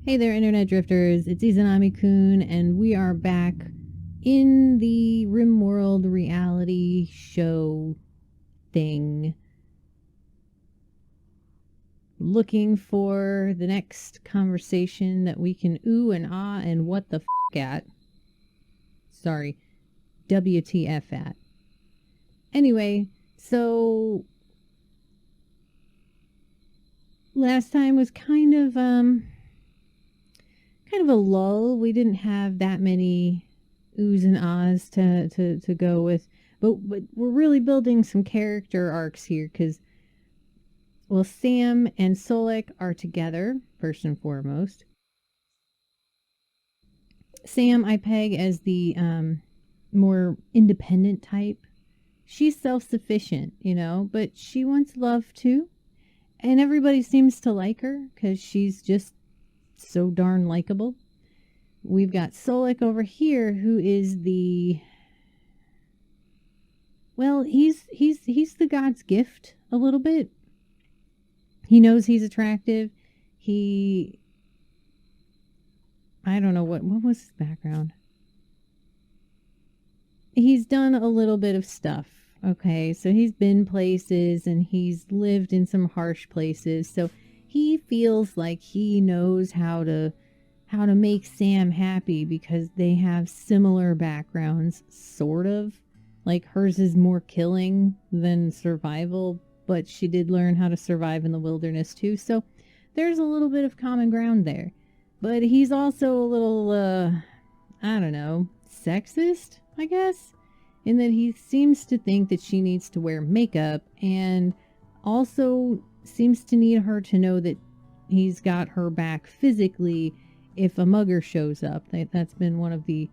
Hey there, Internet Drifters. It's Izanami-kun, and we are back in the RimWorld reality show thing. Looking for the next conversation that we can ooh and ah and what the f at. Sorry, WTF at. Anyway, so last time was kind of a lull. We didn't have that many oohs and ahs to go with, but we're really building some character arcs here because, well, Sam and Solek are together first and foremost. Sam I peg as the more independent type. She's self-sufficient, but she wants love too, and everybody seems to like her because she's just so darn likable. We've got Solek over here, who is the, well, he's the God's gift a little bit. He knows he's attractive. I don't know what was his background. He's done a little bit of stuff. Okay, so he's been places and he's lived in some harsh places. So he feels like he knows how to make Sam happy because they have similar backgrounds, sort of. Like hers is more killing than survival, but she did learn how to survive in the wilderness too. So there's a little bit of common ground there. But he's also a little, I don't know, sexist, I guess, in that he seems to think that she needs to wear makeup and also seems to need her to know that he's got her back physically if a mugger shows up. That's been one of the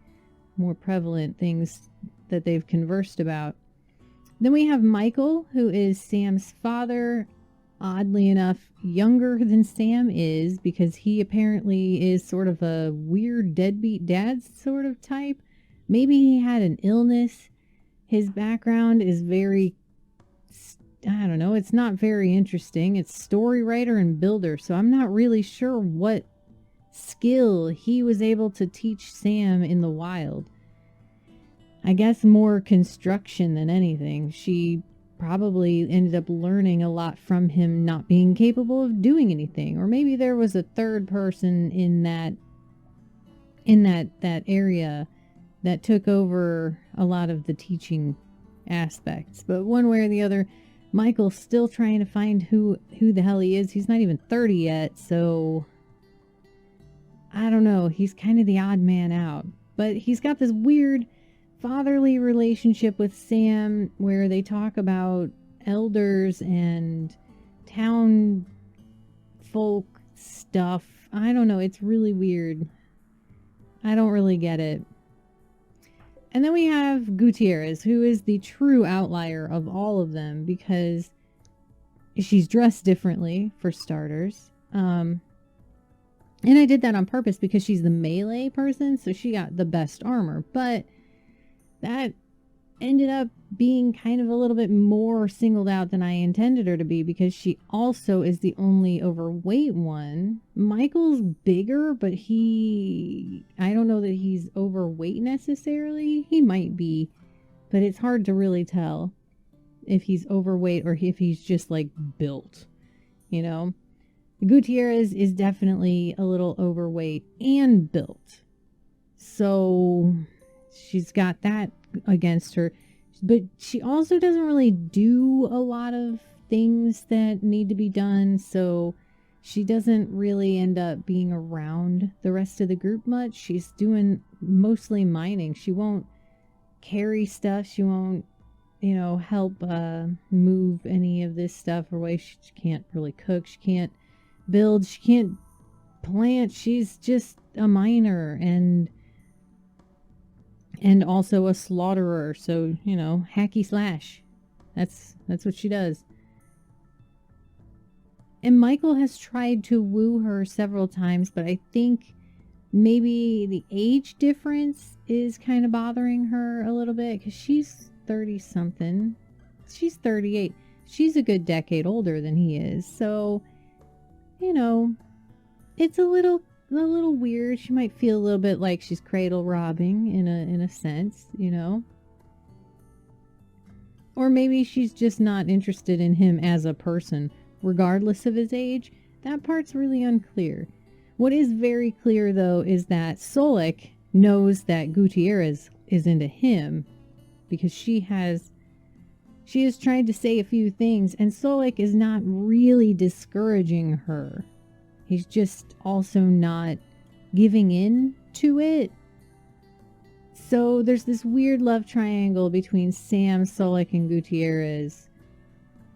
more prevalent things that they've conversed about. Then we have Michael, who is Sam's father, oddly enough younger than Sam is, because he apparently is sort of a weird deadbeat dad sort of type. Maybe he had an illness. His background is very, I don't know, it's not very interesting. It's story writer and builder, so I'm not really sure what skill he was able to teach Sam in the wild. I guess more construction than anything. She probably ended up learning a lot from him not being capable of doing anything. Or maybe there was a third person in that area that took over a lot of the teaching aspects. But one way or the other, Michael's still trying to find who the hell he is. He's not even 30 yet, so I don't know. He's kind of the odd man out. But he's got this weird fatherly relationship with Sam where they talk about elders and town folk stuff. I don't know. It's really weird. I don't really get it. And then we have Gutierrez, who is the true outlier of all of them because she's dressed differently, for starters. And I did that on purpose because she's the melee person, so she got the best armor. But that ended up being kind of a little bit more singled out than I intended her to be because she also is the only overweight one. Michael's bigger, but I don't know that he's overweight necessarily. He might be, but it's hard to really tell if he's overweight or if he's just like built, Gutierrez is definitely a little overweight and built. So she's got that against her. But she also doesn't really do a lot of things that need to be done. So she doesn't really end up being around the rest of the group much. She's doing mostly mining. She won't carry stuff. She won't, help move any of this stuff away. She can't really cook. She can't build. She can't plant. She's just a miner and also a slaughterer. So, hacky slash. That's what she does. And Michael has tried to woo her several times, but I think maybe the age difference is kind of bothering her a little bit because she's 30-something. She's 38. She's a good decade older than he is. So, it's a little a little weird. She might feel a little bit like she's cradle robbing in a sense, you know. Or maybe she's just not interested in him as a person, regardless of his age. That part's really unclear. What is very clear, though, is that Solik knows that Gutierrez is into him because she has tried to say a few things, and Solik is not really discouraging her. He's just also not giving in to it. So there's this weird love triangle between Sam, Solik, and Gutierrez,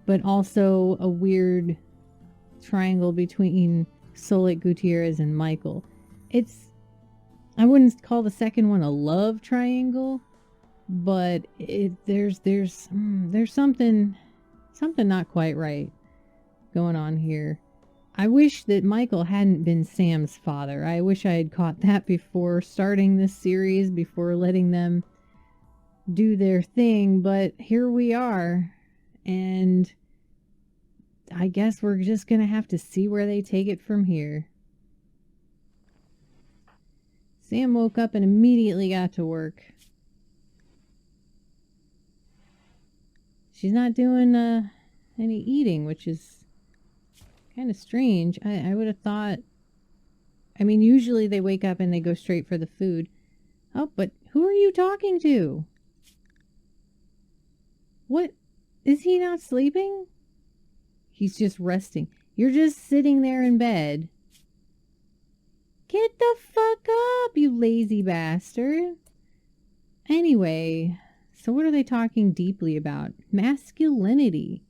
but also a weird triangle between Solik, Gutierrez, and Michael. I wouldn't call the second one a love triangle, but there's something not quite right going on here. I wish that Michael hadn't been Sam's father. I wish I had caught that before starting this series, before letting them do their thing, but here we are, and I guess we're just gonna have to see where they take it from here. Sam woke up and immediately got to work. She's not doing any eating, which is kind of strange. I would have thought... I mean, usually they wake up and they go straight for the food. Oh, but who are you talking to? What? Is he not sleeping? He's just resting. You're just sitting there in bed. Get the fuck up, you lazy bastard. Anyway, so what are they talking deeply about? Masculinity.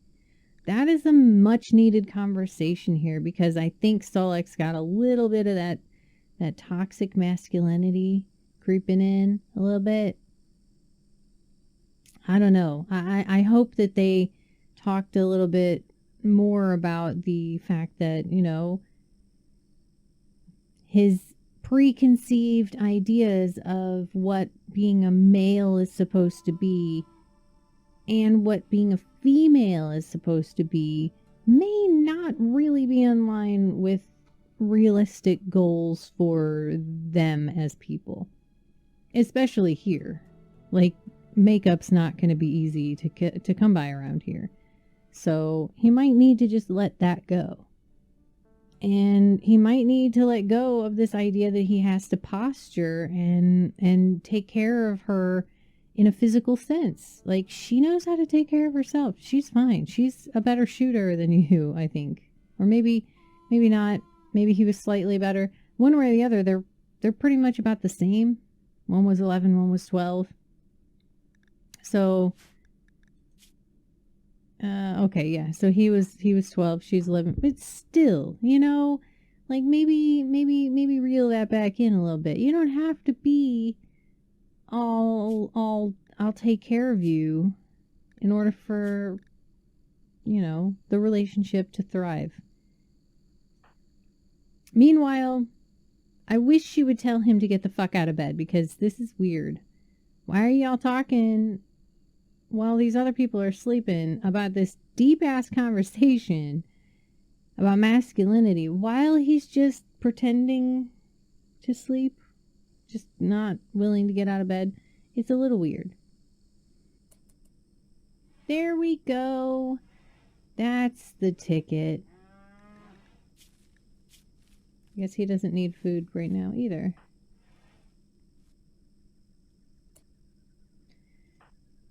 That is a much needed conversation here, because I think Solik's got a little bit of that toxic masculinity creeping in a little bit. I don't know. I hope that they talked a little bit more about the fact that, you know, his preconceived ideas of what being a male is supposed to be and what being a female is supposed to be may not really be in line with realistic goals for them as people. Especially here. Like, makeup's not going to be easy to come by around here. So he might need to just let that go. And he might need to let go of this idea that he has to posture and take care of her in a physical sense. Like, she knows how to take care of herself. She's fine. She's a better shooter than you, I think. Or maybe not. Maybe he was slightly better. One way or the other, they're pretty much about the same. One was 11, one was 12. So, okay, yeah. So he was 12, she's 11. But still, you know, like maybe reel that back in a little bit. You don't have to be all I'll take care of you in order for, you know, the relationship to thrive. Meanwhile, I wish she would tell him to get the fuck out of bed, because this is weird. Why are y'all talking while these other people are sleeping about this deep-ass conversation about masculinity while he's just pretending to sleep, just not willing to get out of bed? It's a little weird. There we go. That's the ticket. I guess he doesn't need food right now either.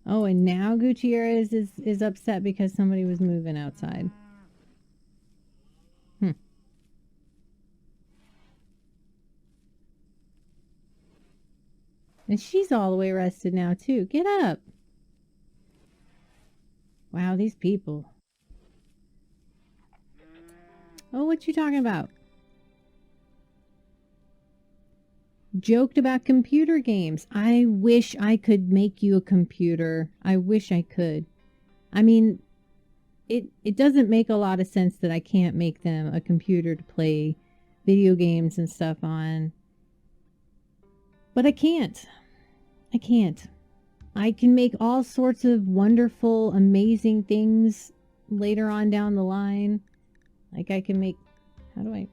Oh, and now Gutierrez is upset because somebody was moving outside. And she's all the way rested now, too. Get up. Wow, these people. Oh, what you talking about? Joked about computer games. I wish I could make you a computer. I wish I could. I mean, it doesn't make a lot of sense that I can't make them a computer to play video games and stuff on. But I can't. I can't. I can make all sorts of wonderful, amazing things later on down the line. Like I can make... How do I...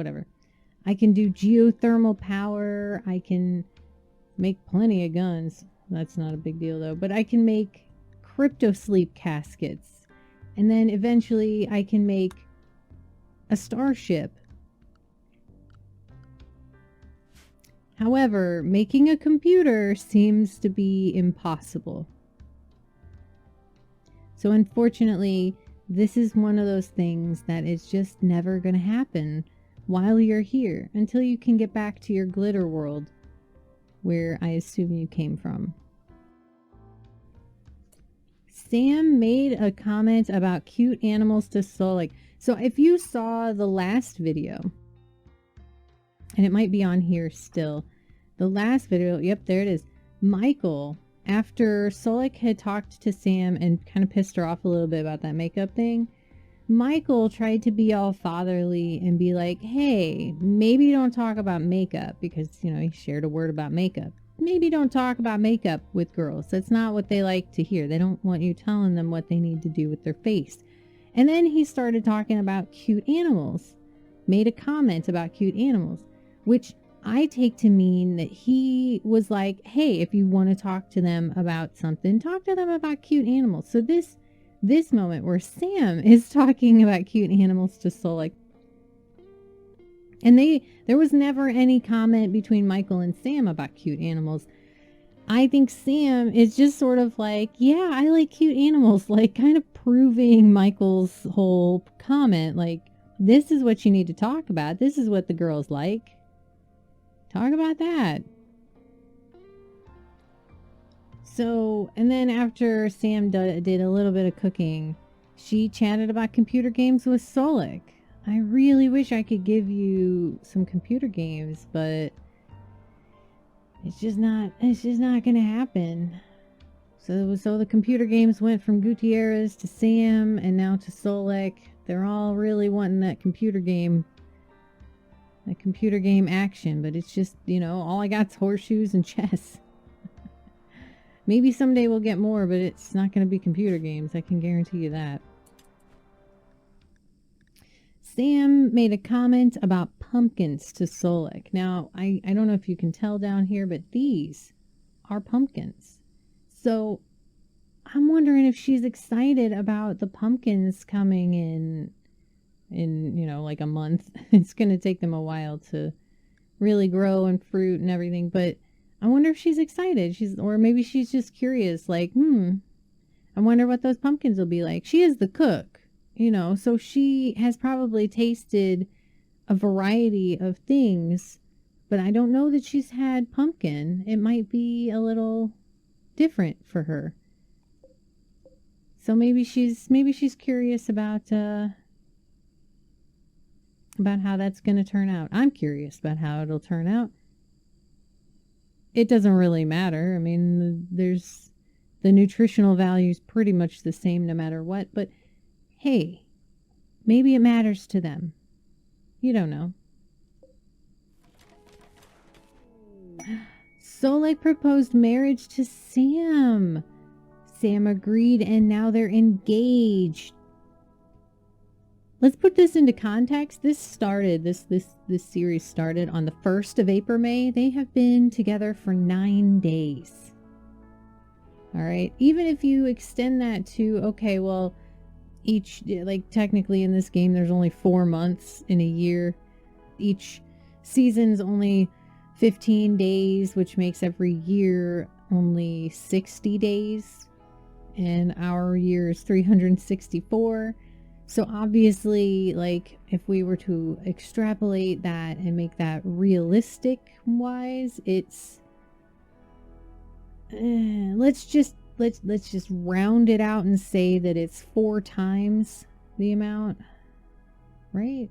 whatever. I can do geothermal power. I can make plenty of guns. That's not a big deal though. But I can make crypto sleep caskets. And then eventually I can make a starship. However, making a computer seems to be impossible. So unfortunately, this is one of those things that is just never going to happen while you're here until you can get back to your glitter world where I assume you came from. Sam made a comment about cute animals to Solik. So if you saw the last video, and it might be on here still, the last video, yep, there it is. Michael, after Solik had talked to Sam and kind of pissed her off a little bit about that makeup thing, Michael tried to be all fatherly and be like, hey, maybe don't talk about makeup, because, you know, he shared a word about makeup. Maybe don't talk about makeup with girls. That's not what they like to hear. They don't want you telling them what they need to do with their face. And then he started talking about cute animals, made a comment about cute animals, which I take to mean that he was like, hey, if you want to talk to them about something, talk to them about cute animals. So this moment where Sam is talking about cute animals to Solik, and there was never any comment between Michael and Sam about cute animals. I think Sam is just sort of like, yeah, I like cute animals, like kind of proving Michael's whole comment, like, this is what you need to talk about. This is what the girls like. Talk about that. So, and then after Sam did a little bit of cooking, she chatted about computer games with Solik. I really wish I could give you some computer games, but it's just not going to happen. So the computer games went from Gutierrez to Sam and now to Solik. They're all really wanting that computer game action, but it's just, you know, all I got's horseshoes and chess. Maybe someday we'll get more, but it's not going to be computer games. I can guarantee you that. Sam made a comment about pumpkins to Solik. Now, I don't know if you can tell down here, but these are pumpkins. So I'm wondering if she's excited about the pumpkins coming in, you know, like a month. It's going to take them a while to really grow and fruit and everything, but I wonder if she's excited. Or maybe she's just curious, like, I wonder what those pumpkins will be like. She is the cook, you know, so she has probably tasted a variety of things, but I don't know that she's had pumpkin. It might be a little different for her. So maybe she's curious about how that's going to turn out. I'm curious about how it'll turn out. It doesn't really matter. I mean, there's the nutritional value is pretty much the same no matter what, but hey, maybe it matters to them. You don't know. Solik proposed marriage to Sam. Sam agreed and now they're engaged. Let's put this into context. This series started on the 1st of April, May. They have been together for 9 days. All right. Even if you extend that to, okay, well, technically in this game, there's only 4 months in a year. Each season's only 15 days, which makes every year only 60 days. And our year is 364. So obviously, like, if we were to extrapolate that and make that realistic wise, it's let's just round it out and say that it's 4 times the amount, right?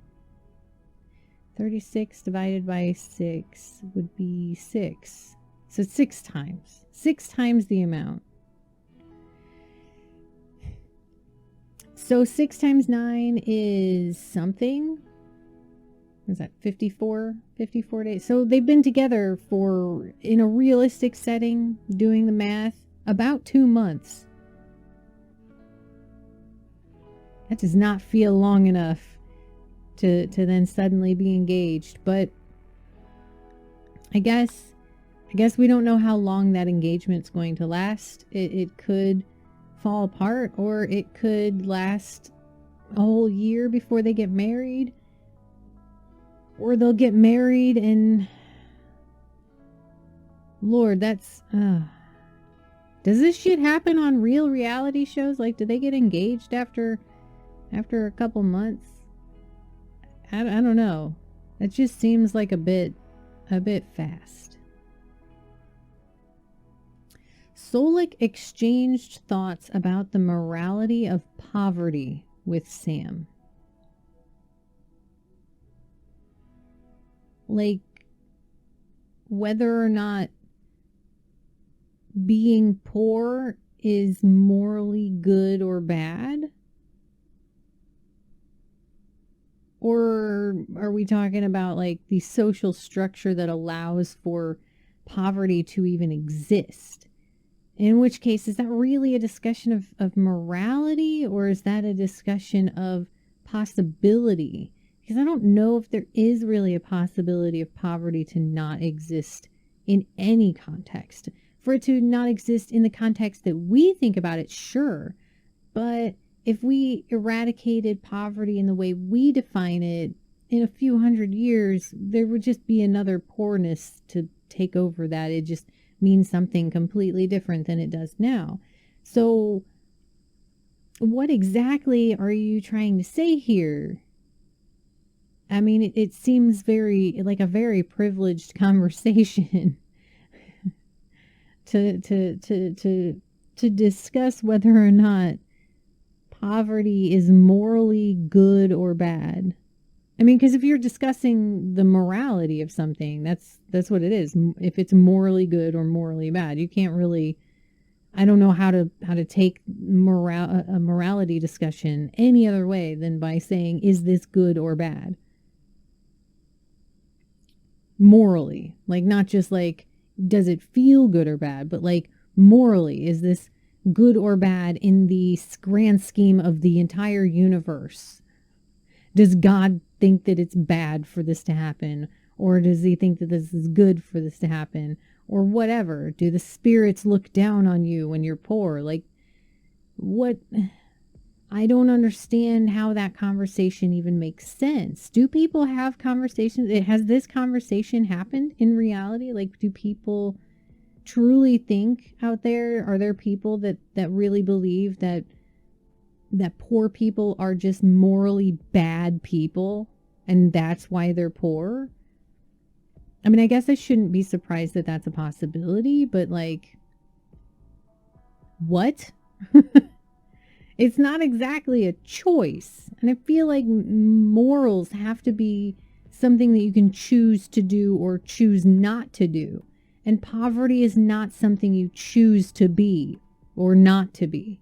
36 divided by 6 would be 6. So 6 times. 6 times the amount. So 6 times 9 is something. What is that? 54 days. So they've been together for, in a realistic setting, doing the math, about 2 months. That does not feel long enough to then suddenly be engaged. But I guess we don't know how long that engagement's going to last. It could fall apart, or it could last a whole year before they get married, or they'll get married and Lord, that's does this shit happen on real reality shows? Like, do they get engaged after a couple months? I don't know. It just seems like a bit fast. Solik exchanged thoughts about the morality of poverty with Sam. Like, whether or not being poor is morally good or bad? Or are we talking about like the social structure that allows for poverty to even exist? In which case, is that really a discussion of morality, or is that a discussion of possibility? Because I don't know if there is really a possibility of poverty to not exist in any context. For it to not exist in the context that we think about it, sure. But if we eradicated poverty in the way we define it, in a few hundred years, there would just be another poorness to take over that. It just means something completely different than it does now. So what exactly are you trying to say here? I mean, it seems very like a very privileged conversation to discuss whether or not poverty is morally good or bad. I mean, because if you're discussing the morality of something, that's what it is. If it's morally good or morally bad, you can't really. I don't know how to take a morality discussion any other way than by saying, is this good or bad? Morally, like not just like, does it feel good or bad, but like morally, is this good or bad in the grand scheme of the entire universe? Does God think that it's bad for this to happen? Or does he think that this is good for this to happen? Or whatever. Do the spirits look down on you when you're poor? Like, what? I don't understand how that conversation even makes sense. Do people have conversations? Has this conversation happened in reality? Like, do people truly think out there? Are there people that really believe that poor people are just morally bad people and that's why they're poor? I mean, I guess I shouldn't be surprised that that's a possibility, but like, what? It's not exactly a choice. And I feel like morals have to be something that you can choose to do or choose not to do. And poverty is not something you choose to be or not to be.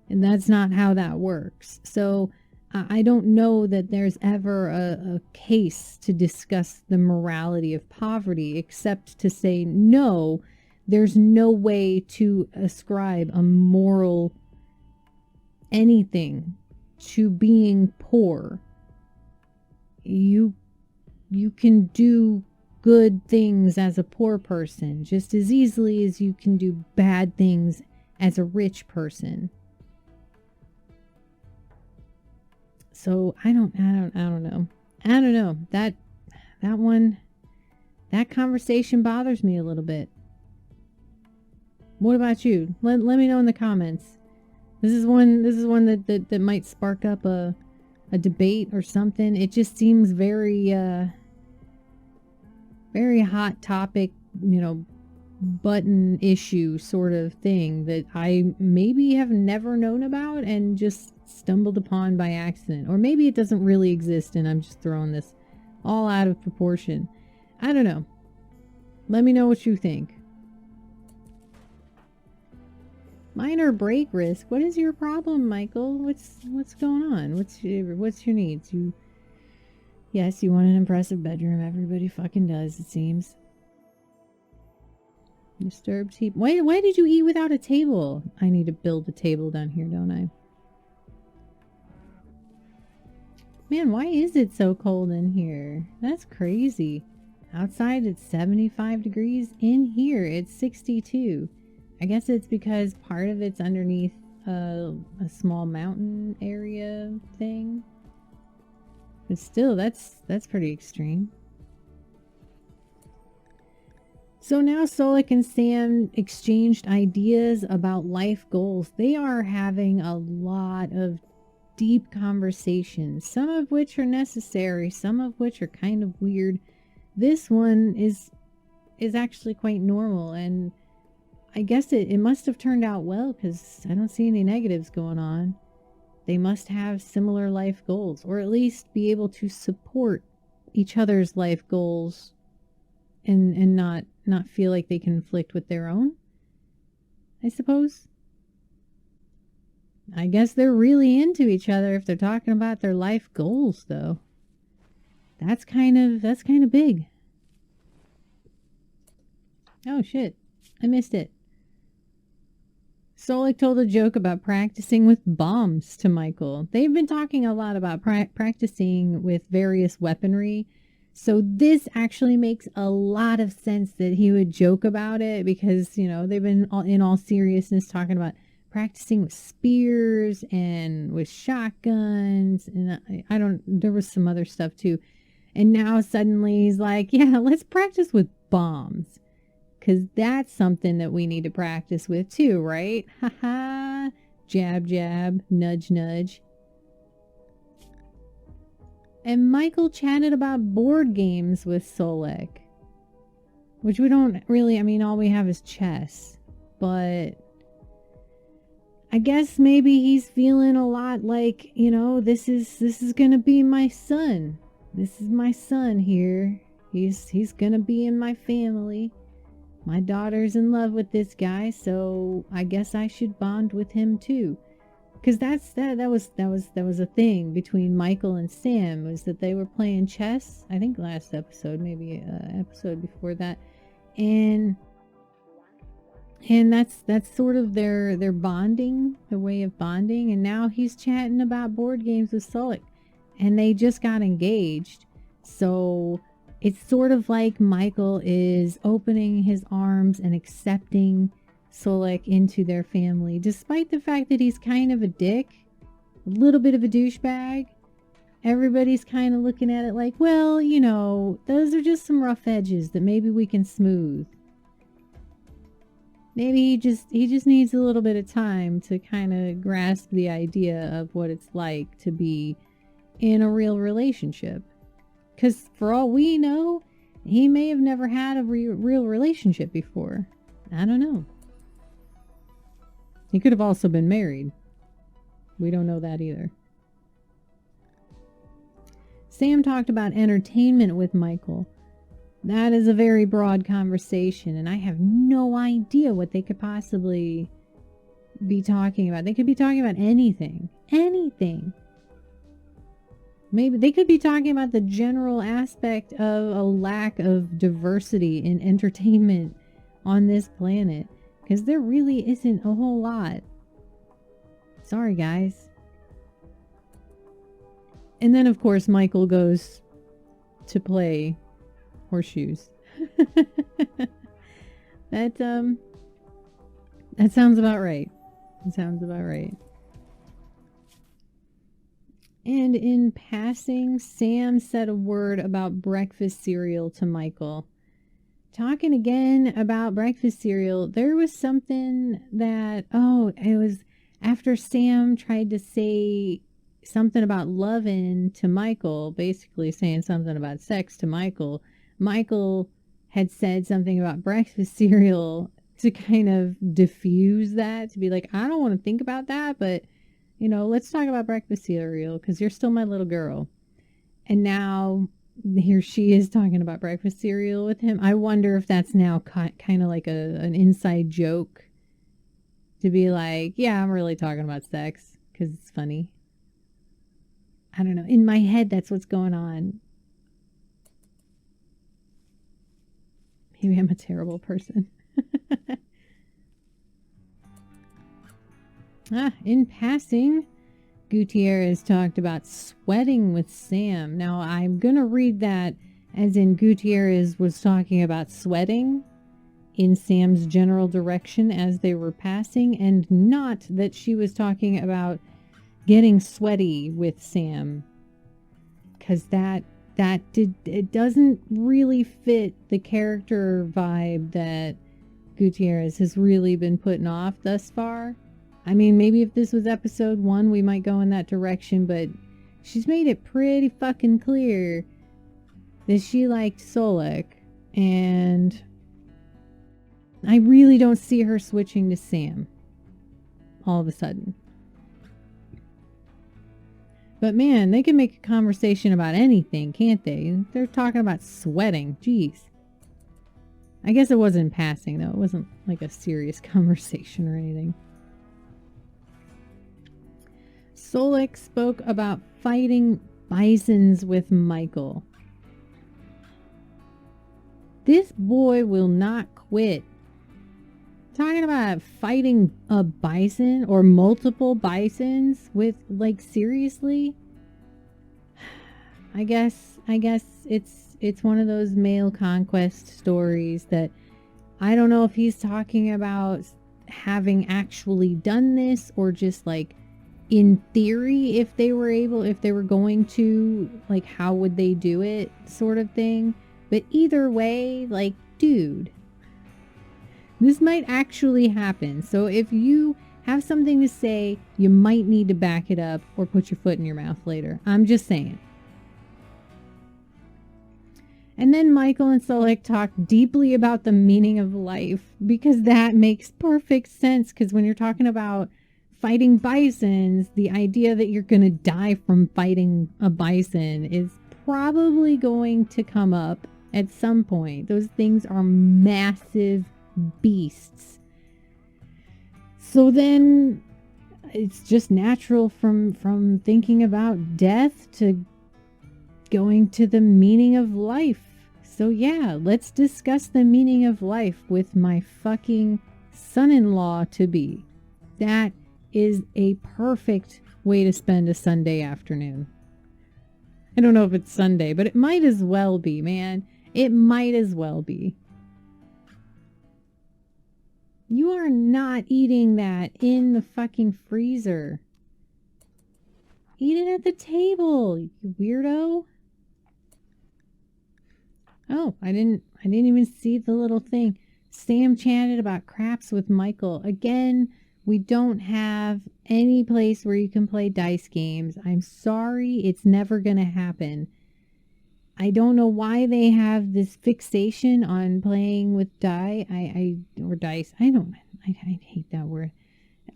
And that's not how that works. So I don't know that there's ever a case to discuss the morality of poverty, except to say, no, there's no way to ascribe a moral anything to being poor. You can do good things as a poor person just as easily as you can do bad things as a rich person. So I don't know. That conversation bothers me a little bit. What about you? Let me know in the comments. This is one that might spark up a debate or something. It just seems very very hot topic, button issue sort of thing that I maybe have never known about and just stumbled upon by accident. Or maybe it doesn't really exist and I'm just throwing this all out of proportion. I don't know. Let me know what you think. Minor break risk. What is your problem, Michael? What's going on? What's your needs? Yes, you want an impressive bedroom. Everybody fucking does, it seems. Disturbed heap. Why did you eat without a table? I need to build a table down here, don't I? Man, why is it so cold in here? That's crazy. Outside it's 75 degrees. In here it's 62. I guess it's because part of it's underneath a small mountain area thing. But still, that's pretty extreme. So now Solek and Sam exchanged ideas about life goals. They are having a lot of deep conversations, some of which are necessary, some of which are kind of weird. This one is actually quite normal, and I guess it must have turned out well because I don't see any negatives going on. They must have similar life goals, or at least be able to support each other's life goals and not feel like they conflict with their own, I suppose. I guess they're really into each other if they're talking about their life goals, though. That's kind of big. Oh shit, I missed it. Solek told a joke about practicing with bombs to Michael. They've been talking a lot about practicing with various weaponry. So this actually makes a lot of sense that he would joke about it because, you know, they've been in all seriousness talking about practicing with spears and with shotguns. And there was some other stuff too. And now suddenly he's like, yeah, let's practice with bombs. Because that's something that we need to practice with too, right? Haha. Jab, jab, nudge, nudge. And Michael chatted about board games with Solek. Which we don't really, I mean, all we have is chess. But I guess maybe he's feeling a lot like, you know, this is gonna be my son. This is my son here. He's gonna be in my family. My daughter's in love with this guy, so I guess I should bond with him too. Because that was a thing between Michael and Sam, was that they were playing chess. I think last episode, maybe episode before that, and that's sort of their bonding, their way of bonding. And now he's chatting about board games with Solek, and they just got engaged, so it's sort of like Michael is opening his arms and accepting Solek into their family, despite the fact that he's kind of a dick, a little bit of a douchebag. Everybody's kind of looking at it like, well, you know, those are just some rough edges that maybe we can smooth. Maybe he just needs a little bit of time to kind of grasp the idea of what it's like to be in a real relationship. Because for all we know, he may have never had a real relationship before. I don't know. He could have also been married. We don't know that either. Sam talked about entertainment with Michael. That is a very broad conversation, and I have no idea what they could possibly be talking about. They could be talking about anything. Anything. Maybe they could be talking about the general aspect of a lack of diversity in entertainment on this planet. Because there really isn't a whole lot. Sorry, guys. And then, of course, Michael goes to play horseshoes. That sounds about right. It sounds about right. And in passing, Sam said a word about breakfast cereal to Michael. Talking again about breakfast cereal, there was something that, it was after Sam tried to say something about loving to Michael, basically saying something about sex to Michael. Michael had said something about breakfast cereal to kind of diffuse that, to be like, I don't want to think about that, but, you know, let's talk about breakfast cereal because you're still my little girl. And now here she is talking about breakfast cereal with him. I wonder if that's now kind of like an inside joke to be like, yeah, I'm really talking about sex because it's funny. I don't know. In my head, that's what's going on. Maybe I'm a terrible person. In passing, Gutierrez talked about sweating with Sam. Now, I'm going to read that as in Gutierrez was talking about sweating in Sam's general direction as they were passing, and not that she was talking about getting sweaty with Sam. Because it doesn't really fit the character vibe that Gutierrez has really been putting off thus far. I mean, maybe if this was episode 1, we might go in that direction, but she's made it pretty fucking clear that she liked Solek, and I really don't see her switching to Sam all of a sudden. But man, they can make a conversation about anything, can't they? They're talking about sweating. Jeez. I guess it wasn't in passing, though. It wasn't like a serious conversation or anything. Solek spoke about fighting bisons with Michael. This boy will not quit. Talking about fighting a bison or multiple bisons with, like, seriously? I guess it's one of those male conquest stories that I don't know if he's talking about having actually done this or just like in theory if they were going to, like, how would they do it sort of thing. But either way, like, dude, this might actually happen. So if you have something to say, you might need to back it up or put your foot in your mouth later. I'm just saying. And then Michael and Solek talk deeply about the meaning of life, because that makes perfect sense. Because when you're talking about fighting bisons, the idea that you're going to die from fighting a bison is probably going to come up at some point. Those things are massive beasts. So then it's just natural from thinking about death to going to the meaning of life. So yeah, let's discuss the meaning of life with my fucking son-in-law to be. That is a perfect way to spend a Sunday afternoon. I don't know if it's Sunday, but it might as well be, man. It might as well be. You are not eating that in the fucking freezer. Eat it at the table, you weirdo. Oh, I didn't even see the little thing. Sam chatted about craps with Michael. Again, we don't have any place where you can play dice games. I'm sorry, it's never going to happen. I don't know why they have this fixation on playing with dice. I hate that word.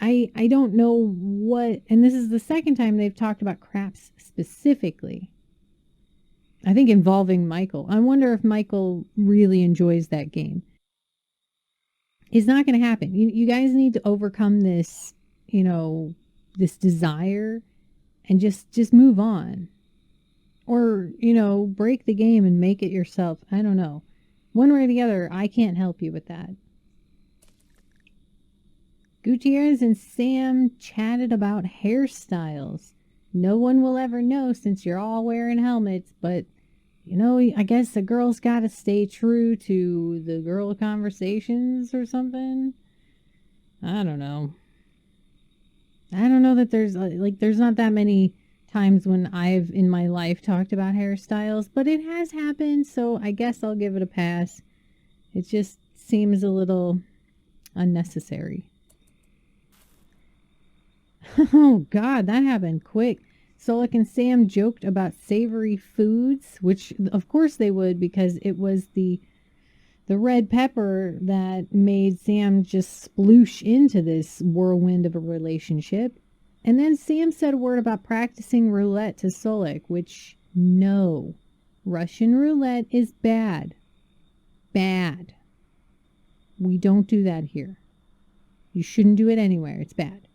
I don't know what, and this is the second time they've talked about craps specifically. I think involving Michael. I wonder if Michael really enjoys that game. It's not going to happen. You guys need to overcome this, this desire and just move on. Or, break the game and make it yourself. I don't know. One way or the other, I can't help you with that. Gutierrez and Sam chatted about hairstyles. No one will ever know since you're all wearing helmets, but, I guess a girl's got to stay true to the girl conversations or something. I don't know. I don't know that there's not that many times when I've in my life talked about hairstyles, but it has happened, so I guess I'll give it a pass. It just seems a little unnecessary. Oh God, that happened quick. Solek and Sam joked about savory foods, which of course they would, because it was the red pepper that made Sam just sploosh into this whirlwind of a relationship. And then Sam said a word about practicing roulette to Solek, which, no. Russian roulette is bad. Bad. We don't do that here. You shouldn't do it anywhere. It's bad.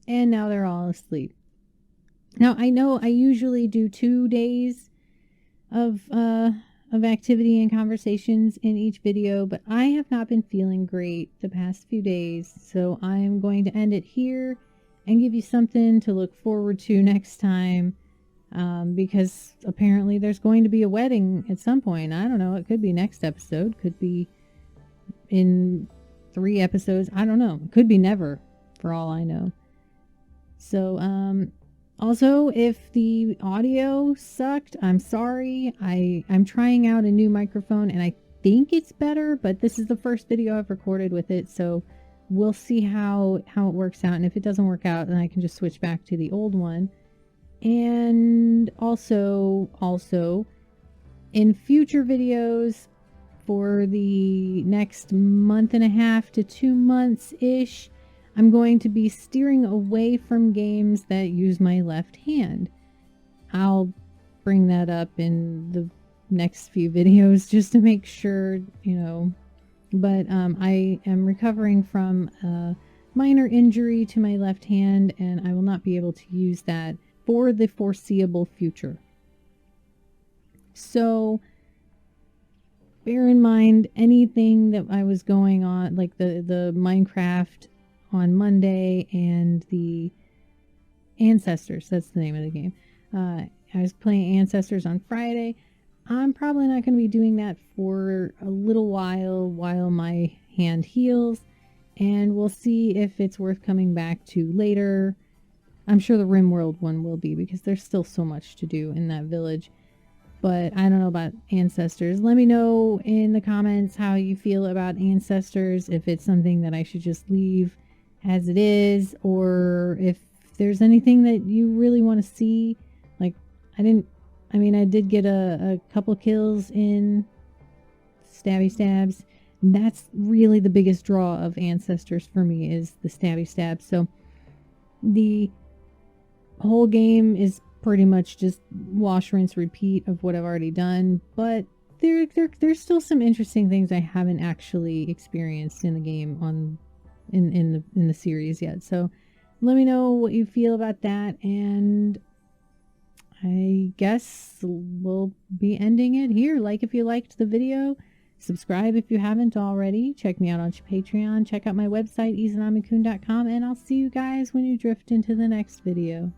And now they're all asleep. Now, I know I usually do 2 days of of activity and conversations in each video, but I have not been feeling great the past few days, so I am going to end it here and give you something to look forward to next time, because apparently there's going to be a wedding at some point. I don't know, it could be next episode, could be in 3 episodes, I don't know, it could be never, for all I know. So also, if the audio sucked, I'm sorry. I'm trying out a new microphone and I think it's better, but this is the first video I've recorded with it, so we'll see how it works out. And if it doesn't work out, then I can just switch back to the old one. And also in future videos for the next month and a half to 2 months-ish, I'm going to be steering away from games that use my left hand. I'll bring that up in the next few videos just to make sure, you know. But I am recovering from a minor injury to my left hand, and I will not be able to use that for the foreseeable future. So bear in mind anything that I was going on, like the Minecraft on Monday and the Ancestors, that's the name of the game. I was playing Ancestors on Friday. I'm probably not going to be doing that for a little while my hand heals, and we'll see if it's worth coming back to later. I'm sure the RimWorld one will be, because there's still so much to do in that village. But I don't know about Ancestors. Let me know in the comments how you feel about Ancestors, if it's something that I should just leave as it is, or if there's anything that you really want to see. Like, I did get a couple kills in stabby stabs. That's really the biggest draw of Ancestors for me, is the stabby stabs. So the whole game is pretty much just wash, rinse, repeat of what I've already done, but there's still some interesting things I haven't actually experienced in the game in the series yet. So let me know what you feel about that, and I guess we'll be ending it here. Like if you liked the video, subscribe if you haven't already, check me out on Patreon, check out my website izanamikun.com, and I'll see you guys when you drift into the next video.